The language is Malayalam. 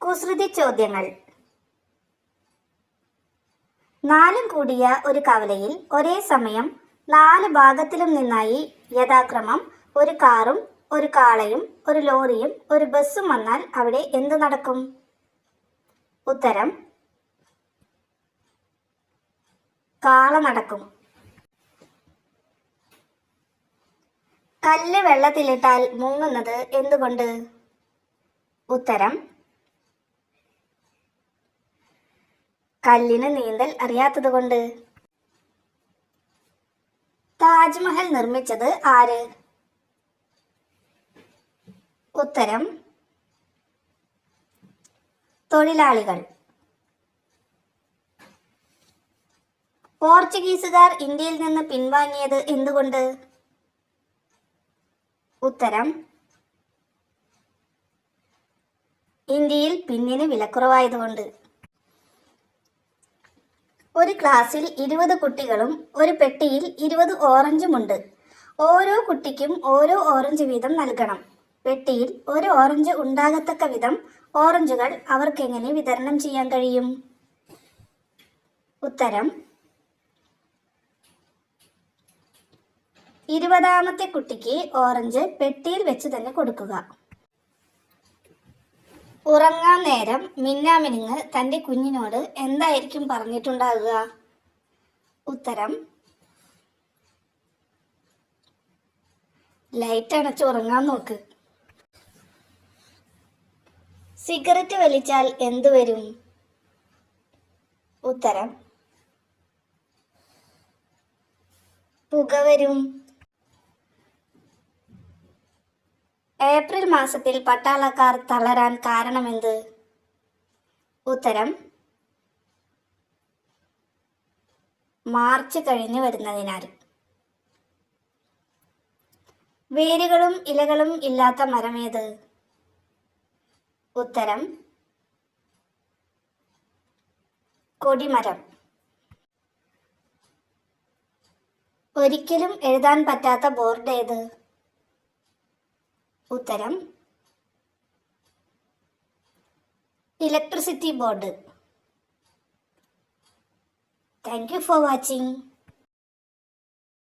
കുസൃതി ചോദ്യങ്ങൾ. 4 കൂടിയ ഒരു കവലയിൽ ഒരേ സമയം 4 ഭാഗത്തിലും നിന്നായി യഥാക്രമം ഒരു കാറും ഒരു കാളയും ഒരു ലോറിയും ഒരു ബസ്സും വന്നാൽ അവിടെ എന്തു നടക്കും? ഉത്തരം: കാള നടക്കും. കല്ല് വെള്ളത്തിലിട്ടാൽ മുങ്ങുന്നത് എന്തുകൊണ്ട്? ഉത്തരം: കല്ലിന് നീന്തൽ അറിയാത്തതുകൊണ്ട്. താജ്മഹൽ നിർമ്മിച്ചത് ആര്? ഉത്തരം: തൊഴിലാളികൾ. പോർച്ചുഗീസുകാർ ഇന്ത്യയിൽ നിന്ന് പിൻവാങ്ങിയത് എന്തുകൊണ്ട്? ഉത്തരം: ഇന്ത്യയിൽ പിന്നിന് വിലക്കുറവായതുകൊണ്ട്. ഒരു ക്ലാസ്സിൽ 20 കുട്ടികളും ഒരു പെട്ടിയിൽ 20 ഓറഞ്ചുമുണ്ട്. ഓരോ കുട്ടിക്കും ഓരോ ഓറഞ്ച് വീതം നൽകണം. പെട്ടിയിൽ ഒരു ഓറഞ്ച് ഉണ്ടാകത്തക്ക വിധം ഓറഞ്ചുകൾ അവർക്കെങ്ങനെ വിതരണം ചെയ്യാൻ കഴിയും? ഉത്തരം: 20ാമത്തെ കുട്ടിക്ക് ഓറഞ്ച് പെട്ടിയിൽ വെച്ച് തന്നെ കൊടുക്കുക. ഉറങ്ങാൻ നേരം മിന്നാമിനുങ്ങ് തൻ്റെ കുഞ്ഞിനോട് എന്തായിരിക്കും പറഞ്ഞിട്ടുണ്ടാകുക? ഉത്തരം: ലൈറ്റ് അണച്ച് ഉറങ്ങാൻ നോക്ക്. സിഗരറ്റ് വലിച്ചാൽ എന്തു വരും? ഉത്തരം: പുക വരും. ഏപ്രിൽ മാസത്തിൽ പട്ടാളക്കാർ തളരാൻ കാരണമെന്ത്? ഉത്തരം: മാർച്ച് കഴിഞ്ഞു വരുന്നതിനാൽ. വേരുകളും ഇലകളും ഇല്ലാത്ത മരമേത്? ഉത്തരം: കൊടിമരം. ഒരിക്കലും എഴുതാൻ പറ്റാത്ത ബോർഡ് ഏത്? ഉത്തരം: electricity board. Thank you for watching.